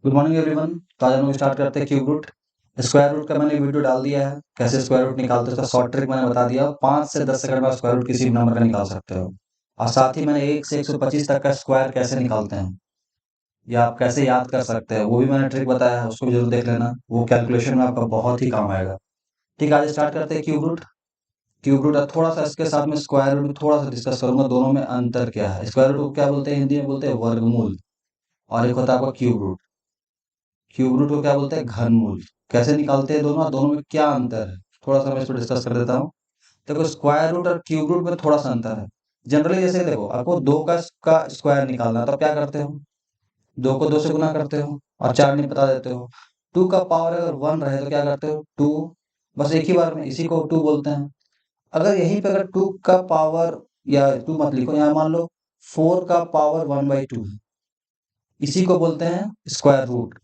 Good morning everyone. तो आज हम लोग स्टार्ट करते हैं क्यूब रूट। स्क्वायर रूट का मैंने वीडियो डाल दिया है, कैसे स्क्वायर रूट निकालते हैं उसका शॉर्ट ट्रिक मैंने बता दिया। 5 से 10 सेकंड में आप स्क्वायर रूट किसी भी नंबर का निकाल सकते हो। और साथ ही मैंने 1 से 125 तक का स्क्वायर कैसे निकालते हैं या आप कैसे याद कर सकते हैं वो भी मैंने ट्रिक बताया है, उसको भी जरूर देख लेना। वो कैलकुलेशन में आपका बहुत ही काम आएगा। ठीक है, आज स्टार्ट करते हैं क्यूब रूट। क्यूब रूट थोड़ा सा इसके साथ में स्क्वायर रूट थोड़ा सा डिस्कस करूंगा, दोनों में अंतर क्या है। स्क्वायर रूट को क्या बोलते हैं, हिंदी में बोलते हैं वर्गमूल, और एक होता है आपका क्यूब रूट। क्यूब रूट को क्या बोलते हैं, घनमूल। कैसे निकालते हैं दोनों, दोनों में क्या अंतर है, थोड़ा सा मैं इसको डिस्कस कर देता हूँ। देखो, स्क्वायर रूट और क्यूब रूट में थोड़ा सा अंतर है। जनरली जैसे देखो, आपको दो का स्क्वायर निकालना है तो आप क्या करते हो, दो को दो से गुना करते हो और चार नहीं बता देते हो। टू का पावर अगर वन रहे तो क्या करते हो, टू बस एक ही बार में, इसी को टू बोलते हैं। अगर यहीं पे अगर टू का पावर, या टू मत लिखो, यहाँ मान लो 4 का पावर 1/2, इसी को बोलते हैं स्क्वायर रूट,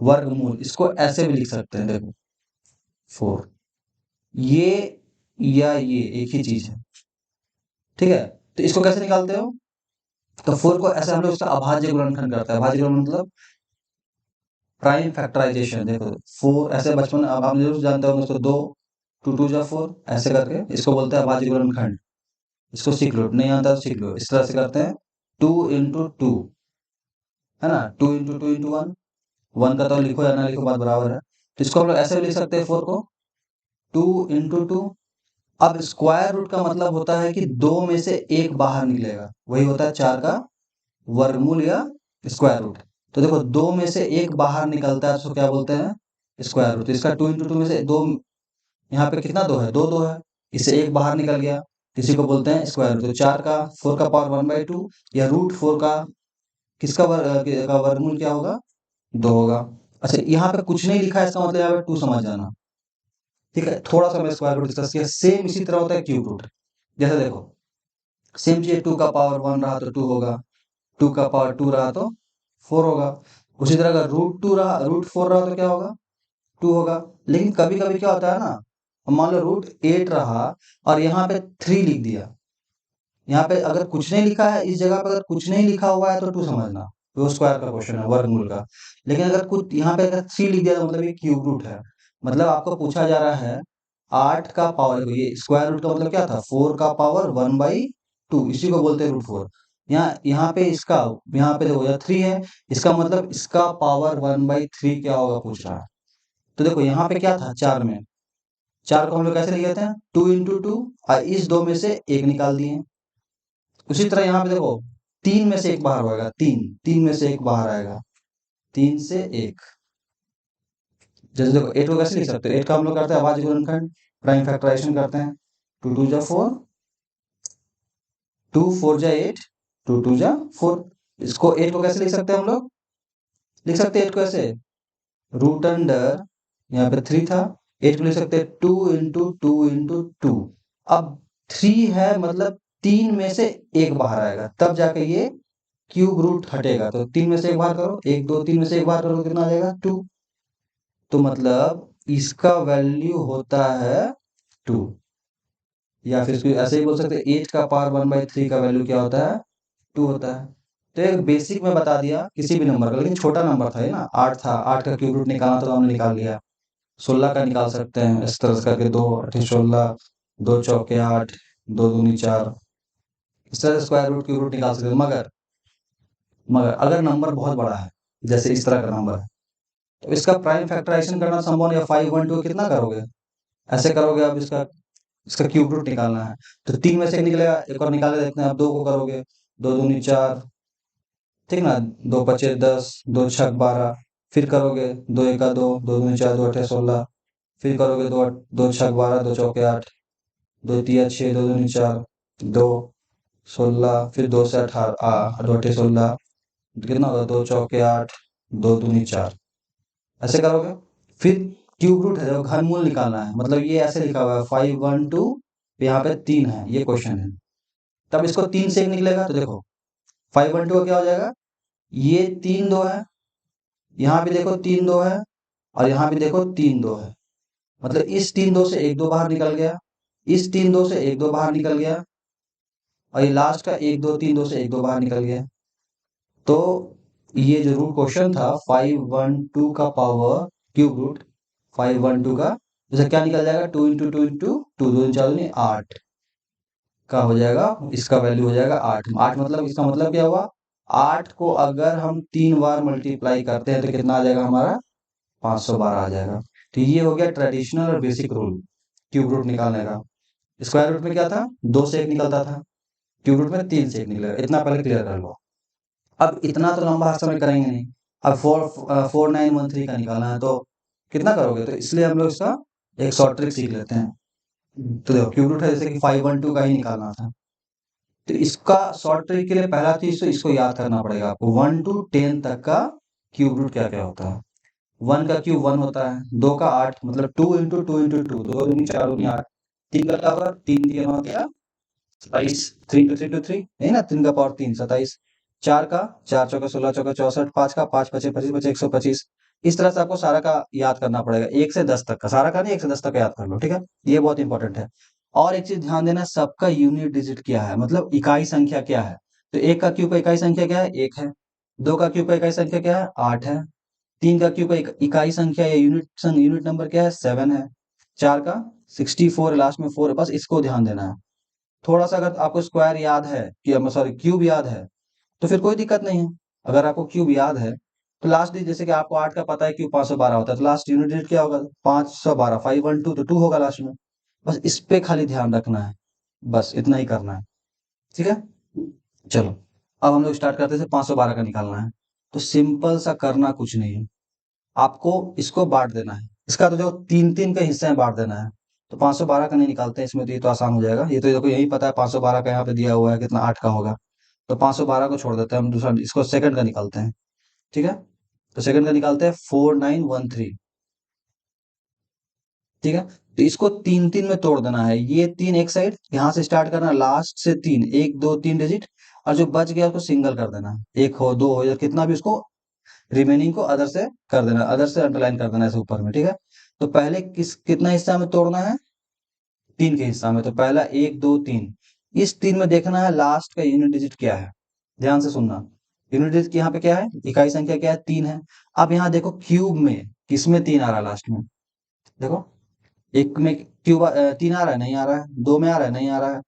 वर्गमूल। इसको ऐसे भी लिख सकते हैं, देखो 4, ये या ये एक ही चीज है। ठीक है, तो इसको कैसे निकालते हो, तो 4 को ऐसे हम लोग इसका अभाज्य गुणनखंड करते हैं। अभाज्य गुणन मतलब प्राइम फैक्टराइजेशन। देखो 4 ऐसे बचपन में, अब आप जरूर जानते हो उसको, 2 टू टू जा 4 ऐसे करके इसको बोलते हैं अभाज्य गुणनखंड। इसको सीख लो, नहीं आता तो सीख लो। इस तरह से करते हैं, 2 × 2, है ना, 2 × 2 × 1। 1 का तो लिखो या ना लिखो बात बराबर है। तो इसको हम लोग ऐसे भी लिख सकते हैं, 4 को 2 × 2। अब स्क्वायर रूट का मतलब होता है कि दो में से एक बाहर निकलेगा, वही होता है 4 का वर्गमूल या स्क्वायर रूट। तो देखो, दो में से एक बाहर निकलता है तो क्या बोलते हैं, स्क्वायर रूट। तो इसका 2 × 2 में से दो, यहाँ पे कितना दो है, दो दो है, इससे एक बाहर निकल गया, इसी को बोलते हैं स्क्वायर रूट। तो 4 का पावर 1/2 या √4 का किसका वर्गमूल क्या होगा, 2 होगा। अच्छा, यहाँ पे कुछ नहीं लिखा है, इसका मतलब यहाँ पे 2 समझ जाना। ठीक है, थोड़ा सा मैं स्क्वायर रूट डिस्कस किया। सेम इसी तरह होता है क्यूब रूट। जैसे देखो, सेम चीज, 2 का पावर 1 रहा तो 2 होगा, 2 का पावर 2 रहा तो 4 होगा। उसी तरह अगर √2 रहा, √4 रहा तो क्या होगा, 2 होगा। लेकिन कभी कभी क्या होता है ना, मान लो √8 रहा और यहाँ पे 3 लिख दिया। यहाँ पे अगर कुछ नहीं लिखा है, इस जगह पे अगर कुछ नहीं लिखा हुआ है तो 2 समझना, वो स्क्वायर का क्वेश्चन है, वर्गमूल का। लेकिन अगर कुछ यहाँ पे अगर 3 लिख दिया तो मतलब ये क्यूब रूट है। मतलब आपको पूछा जा रहा है 8 का पावर, ये स्क्वायर रूट का मतलब क्या था, 4 का पावर 1/2, इसी को बोलते हैं √4। यहाँ यहाँ पे इसका, यहाँ पे देखो या 3 है, इसका मतलब इसका पावर 1/3 क्या होगा पूछ रहा है। तो देखो यहाँ पे क्या था, 4 में, 4 को हम लोग कैसे लिख देते हैं, 2 × 2, और इस दो में से एक निकाल दिए। उसी तरह यहाँ पे देखो, 3 में से एक बाहर होगा, 3 में से एक बाहर आएगा, 3 से 1। जैसे देखो 8 को कैसे लिख सकते हो, 8 का हम लोग करते हैं अभाज्य गुणनखंड, प्राइम फैक्टराइजेशन करते हैं। 2 2 जा 4, 2 4 जा 8, 2 2 जा 4। इसको 8 को कैसे लिख सकते हैं हम लोग, लिख सकते हैं 8 को ऐसे, रूट अंडर, यहाँ पे 3 था, 8 को लिख सकते हैं 2 × 2 × 2। अब 3 है मतलब 3 में से एक बाहर आएगा, तब जाके ये क्यूब रूट हटेगा। तो 3 में से एक बाहर करो, 1 2 3 में से एक बाहर करो, कितना आ जाएगा, 2। तो मतलब इसका वैल्यू होता है 2। या फिर इसको ऐसे ही बोल सकते हैं, 8 का पावर 1/3 का वैल्यू क्या होता है, 2 होता है। तो एक बेसिक में बता दिया किसी भी नंबर का, लेकिन छोटा नंबर था ये ना, 8 था, 8 का क्यूब रूट निकालना तो हमने निकाल लिया। 16 का निकाल सकते हैं इस तरह से करके, 2 8 16, 2 चौके 8, 2 दूनी 4, इस तरह से स्क्वायर रूट क्यूब रूट निकाल सकते हैं। मगर अगर नंबर बहुत बड़ा है, जैसे इस तरह का नंबर है, तो इसका प्राइम फैक्टराइजेशन करना संभव नहीं है। 5 1 2 कितना करोगे, ऐसे करोगे, अब इसका इसका क्यूब रूट निकालना है तो 3 में से एक निकलेगा, एक और निकाल के देखते हैं। अब 2 को करोगे, 2 दूनी 4, ठीक ना, 2 5 10, 2 6 12, फिर करोगे 2 1 2, 2 दूनी 4, 2 8 16, फिर करोगे 2 2 6 12, 2 चौके 8, 2 3 6, 2 दूनी 4, 2 16, फिर 2 से 18, 2 8 16, कितना होगा, 2 चौके 8, 2 दूनी 4, ऐसे करोगे। फिर क्यूब रूट है, देखो घनमूल निकालना है, मतलब ये ऐसे लिखा हुआ है 5 1 2, यहाँ पे 3 है, ये क्वेश्चन है। तब इसको 3 से एक निकलेगा, तो देखो 5 1 2 क्या हो जाएगा, ये 3 2 है, यहाँ भी देखो 3 2 है, और यहाँ भी देखो 3 2 है। मतलब इस 3 2 से 1 2 बाहर निकल गया, इस 3 2 से 1 2 बाहर निकल गया, और ये लास्ट का 1 2 3 2 से 1 2 बाहर निकल गया। तो ये जो रूट क्वेश्चन था 512 का पावर क्यूब रूट 512 का, जैसे क्या निकल जाएगा 2 इंटू 2 इंटू 2, 2 4 दूनी 8 का हो जाएगा, इसका वैल्यू हो जाएगा 8। 8 मतलब इसका मतलब क्या हुआ, 8 को अगर हम 3 बार मल्टीप्लाई करते हैं तो कितना आ जाएगा हमारा, 512 आ जाएगा। तो ये हो गया ट्रेडिशनल और बेसिक रूल क्यूब रूट निकालने का। स्क्वायर रूट में क्या था, 2 से 1 निकलता था, क्यूब रूट में 3 से 1 निकलेगा। इतना पहले क्लियर कर लो। अब इतना तो लंबा हर समय करेंगे नहीं। अब 4913 का निकालना है तो कितना करोगे, तो इसलिए हम लोग इसका एक शॉर्ट ट्रिक सीख लेते हैं। तो देखो क्यूब रूट है, जैसे कि 512 का ही निकालना था, तो इसका शॉर्ट ट्रिक के लिए पहला चीज तो इसको याद करना पड़ेगा आपको, 1 to 10 तक का क्यूब रूट क्या क्या होता है। 1 का क्यूब 1 होता है, 2 का 8 मतलब 2 इंटू 2 इंटू 2, 2 दूनी 4 दूनी 8, 3 का पावर 3 3 हो गया 27, 3 टू 3 टू 3 है ना, 3 का पावर 3 27, 4 का 4 चौका 16 चौका 64, 5 का 5 पचे 25 बचे 125। इस तरह से आपको सारा का याद करना पड़ेगा, 1 से 10 तक का, सारा का नहीं 1 से 10 तक का याद कर लो, ठीक है। ये बहुत इंपॉर्टेंट है। और एक चीज ध्यान देना, सबका यूनिट डिजिट क्या है, मतलब इकाई संख्या क्या है। तो 1 का क्यूब का इकाई संख्या क्या है, 1 है। 2 का क्यूब का इकाई संख्या क्या है, 8 है। 3 का क्यूब का इकाई संख्या या यूनिट नंबर क्या है, 7 है। 4 का 64 लास्ट में 4 है, बस इसको ध्यान देना है। थोड़ा सा अगर आपको स्क्वायर याद है कि सॉरी क्यूब याद है तो फिर कोई दिक्कत नहीं है। अगर आपको क्यूब याद है तो लास्ट डिजिट, जैसे कि आपको 8 का पता है क्यूब 512 होता है, तो लास्ट यूनिट डिजिट क्या होगा, 512, 512 तो 2 होगा लास्ट में। बस इस पे खाली ध्यान रखना है, बस इतना ही करना है, ठीक है। चलो अब हम लोग स्टार्ट करते थे, 512 का निकालना है। तो सिंपल सा करना कुछ नहीं है, आपको इसको बांट देना है। इसका तो जो 3 3 के हिस्से में बांट देना है। तो 512 का नहीं निकालते हैं इसमें, तो ये तो आसान हो जाएगा। ये तो देखो यही पता है 512 का यहाँ पे दिया हुआ है कितना, 8 का होगा। तो 512 को छोड़ देते हैं हम, दूसरा इसको सेकंड का निकालते हैं, ठीक है। तो सेकंड का निकालते हैं 4913, ठीक है। तो इसको 3 3 में तोड़ देना है, ये 3 एक साइड, यहाँ से स्टार्ट करना लास्ट से 3, 1 2 3 डिजिट, और जो बच गया उसको सिंगल कर देना, एक हो दो हो या कितना भी, उसको रिमेनिंग को अदर से कर देना, अदर से अंडरलाइन कर देना ऐसे ऊपर में, ठीक है। तो पहले कितना हिस्सा में तोड़ना है, 3 के हिस्सा में। तो पहला 1 2 3, इस 3 में देखना है लास्ट का यूनिट डिजिट क्या है। ध्यान से सुनना, यूनिट डिजिट यहाँ पे क्या है, इकाई संख्या क्या है, 3 है। अब यहाँ देखो क्यूब में किसमें 3 आ रहा है लास्ट में, देखो एक में क्यूब 3 आ रहा है, नहीं आ रहा है। 2 में आ रहा है, नहीं आ रहा है।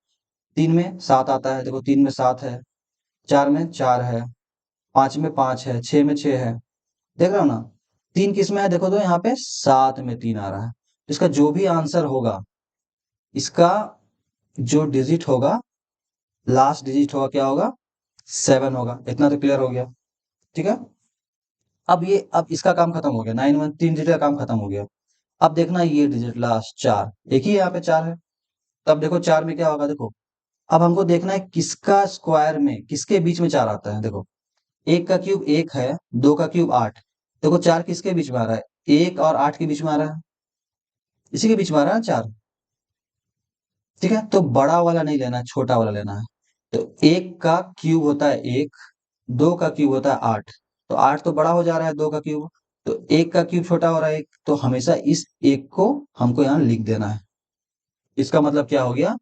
3 में 7 आता है, देखो 3 में 7 है। 4 में 4 है। 5 में 5 है। 6 में 6 है, देख रहे हो ना। 3 किस में है, देखो तो यहाँ पे 7 में 3 आ रहा है। तो इसका जो भी आंसर होगा, इसका जो डिजिट होगा, लास्ट डिजिट होगा क्या होगा, 7 होगा। इतना तो क्लियर हो गया, ठीक है। अब इसका काम खत्म हो गया, 9 1 3 डिजिट का काम खत्म हो गया। अब देखना ये डिजिट लास्ट 4, एक ही यहाँ पे 4 है। तब देखो 4 में क्या होगा, देखो अब हमको देखना है किसका स्क्वायर में किसके बीच में 4 आता है। देखो 1 का क्यूब 1 है, 2 का क्यूब 8, देखो 4 किसके बीच में आ रहा है, 1 और 8 के बीच में आ रहा है, इसी के बीच में आ रहा है 4, ठीक है। तो बड़ा वाला नहीं लेना है, छोटा वाला लेना है। तो 1 का क्यूब होता है 1, 2 का क्यूब होता है 8, तो 8 तो बड़ा हो जा रहा है 2 का क्यूब, तो 1 का क्यूब छोटा हो रहा है 1, तो हमेशा इस 1 को हमको यहाँ लिख देना है। इसका मतलब क्या हो गया,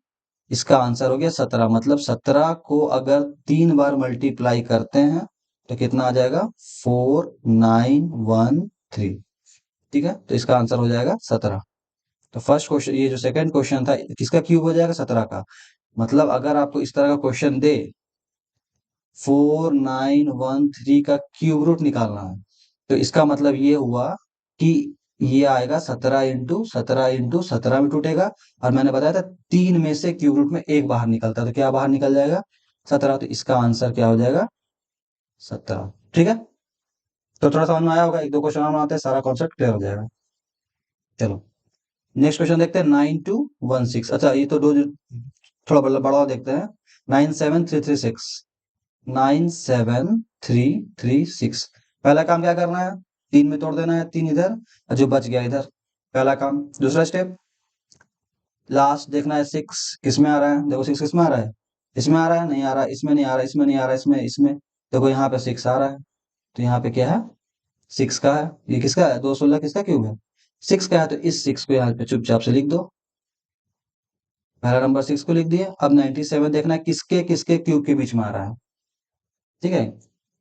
इसका आंसर हो गया 17। मतलब 17 को अगर 3 बार मल्टीप्लाई करते हैं तो कितना आ जाएगा, 4913, ठीक है। तो इसका आंसर हो जाएगा 17। तो फर्स्ट क्वेश्चन, ये जो सेकंड क्वेश्चन था, किसका क्यूब हो जाएगा, 17 का। मतलब अगर आपको इस तरह का क्वेश्चन दे, 4913 का क्यूब रूट निकालना है, तो इसका मतलब ये हुआ कि ये आएगा 17 में टूटेगा। और मैंने बताया था 3 में से क्यूब रूट में 1 बाहर निकलता है, तो क्या बाहर निकल जाएगा, 17। तो इसका आंसर क्या हो जाएगा, 17, ठीक है। तो थोड़ा समझ में आया होगा, एक दो क्वेश्चन और बनाते हैं, सारा कॉन्सेप्ट क्लियर हो जाएगा। चलो नेक्स्ट क्वेश्चन देखते हैं, 9216। अच्छा ये तो दो थोड़ा बड़ा बड़ा देखते हैं, 97336, 97336। पहला काम क्या करना है, 3 में तोड़ देना है, 3 इधर और जो बच गया इधर, पहला काम। दूसरा स्टेप, लास्ट देखना है 6 किस में आ रहा है, देखो 6 किस में आ रहा है, इसमें आ रहा है, नहीं आ रहा, इसमें नहीं आ रहा, इसमें नहीं आ रहा, इसमें देखो यहाँ पे 6 आ रहा है। तो यहाँ पे क्या है, 6 का है। ये किसका है, 216 किसका क्यूब है, 6 का है। तो इस 6 को यहाँ पे चुपचाप से लिख दो, पहला नंबर 6 को लिख दिया। अब 97 देखना है किसके किसके क्यूब के बीच में आ रहा है, ठीक है।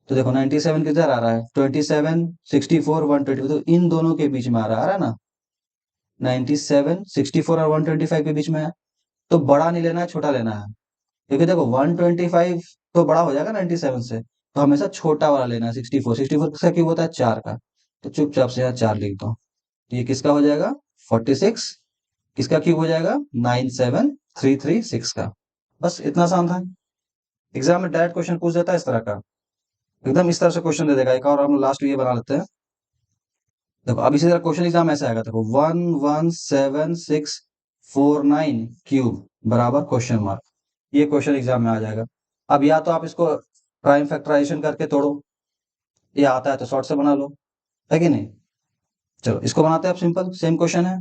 तो देखो 97 किधर आ रहा है, 27, 64, 120, तो इन दोनों के बीच में आ रहा है ना, 97, 64 और 125 के बीच में है। तो बड़ा नहीं लेना है, छोटा लेना है, क्योंकि देखो 125 तो बड़ा हो जाएगा 97 से, तो हमेशा छोटा वाला लेना है 64। 64 किसका क्यूब होता है, 4 का। तो चुपचाप से यहाँ 4 लिख दो। तो ये किसका हो जाएगा, 46। किसका क्यूब हो जाएगा, 97336 का। बस इतना आसान था। एग्जाम में डायरेक्ट क्वेश्चन पूछ देता है इस तरह का, एकदम इस तरह से क्वेश्चन दे देगा। एक और हम लोग लास्ट ये बना लेते हैं। देखो अब इसी तरह क्वेश्चन एग्जाम ऐसे आएगा, देखो 117,649 क्यूब बराबर क्वेश्चन मार्क। ये क्वेश्चन एग्जाम में आ जाएगा। अब या तो आप इसको प्राइम फैक्टराइजेशन करके तोड़ो, ये आता है तो शॉर्ट से बना लो, है कि नहीं। चलो इसको बनाते हैं, अब सिंपल सेम क्वेश्चन है।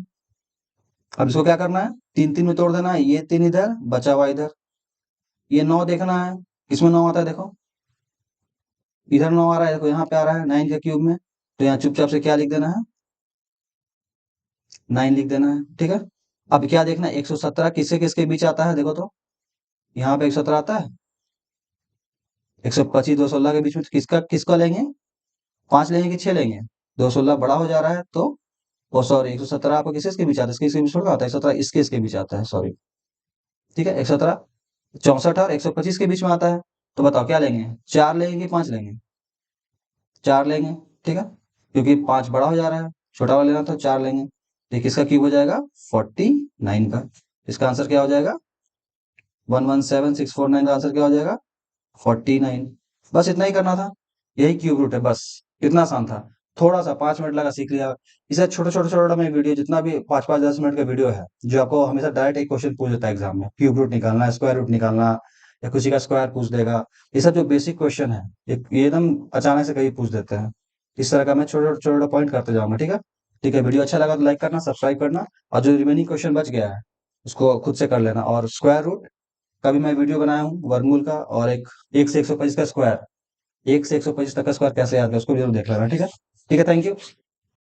अब इसको क्या करना है, 3 3 में तोड़ देना है, ये 3 इधर बचा हुआ इधर। ये 9 देखना है, किसमें 9 आता है, देखो इधर 9 आ रहा है, देखो यहाँ पे आ रहा है 9 के क्यूब में। तो यहाँ चुपचाप से क्या लिख देना है, 9 लिख देना है, ठीक है। अब क्या देखना है, 117 किससे किसके बीच आता है, देखो तो यहाँ पे 117 आता है, 125 216 के बीच में। तो किसका किसका लेंगे, 5 लेंगे कि 6 लेंगे, 216 बड़ा हो जा रहा है तो, ओ सॉरी 117 आपको किसके इसके बीच आता है, इसके इसके बीच थोड़ा आता है, 117 इसके इसके बीच आता है, सॉरी, ठीक है। 117 64 और 125 के बीच में आता है। तो बताओ क्या लेंगे, 4 लेंगे कि 5 लेंगे, 4 लेंगे, ठीक है, क्योंकि 5 बड़ा हो जा रहा है, छोटा वाला लेना तो 4 लेंगे। तो किसका क्यूब हो जाएगा, 49 का। इसका आंसर क्या हो जाएगा, 117,649 का आंसर क्या हो जाएगा, 49। बस इतना ही करना था, यही क्यूब रूट है, बस इतना आसान था। थोड़ा सा 5 मिनट लगा, सीख लिया। इसे छोटा छोटा छोटा मैं वीडियो जितना भी 5 5 10 मिनट का वीडियो है, जो आपको हमेशा डायरेक्ट एक क्वेश्चन पूछ देता है एग्जाम में, क्यूब रूट निकालना, स्क्वायर रूट निकालना, या किसी का स्क्वायर पूछ देगा। ये सब जो बेसिक क्वेश्चन है, ये एकदम अचानक से कहीं पूछ देते हैं। इस तरह का मैं छोटा छोटा पॉइंट करते जाऊंगा, ठीक है। ठीक है, वीडियो अच्छा लगा तो लाइक करना, सब्सक्राइब करना, और जो रिमेनिंग क्वेश्चन बच गया है उसको खुद से कर लेना। और स्क्वायर रूट का भी मैं वीडियो बनाया हूँ, वर्गमूल का, और एक से 125 का स्क्वायर, 1 से 125 तक का स्क्वायर कैसे याद है उसको जरूर देख लेना, ठीक है। ठीक है, थैंक यू।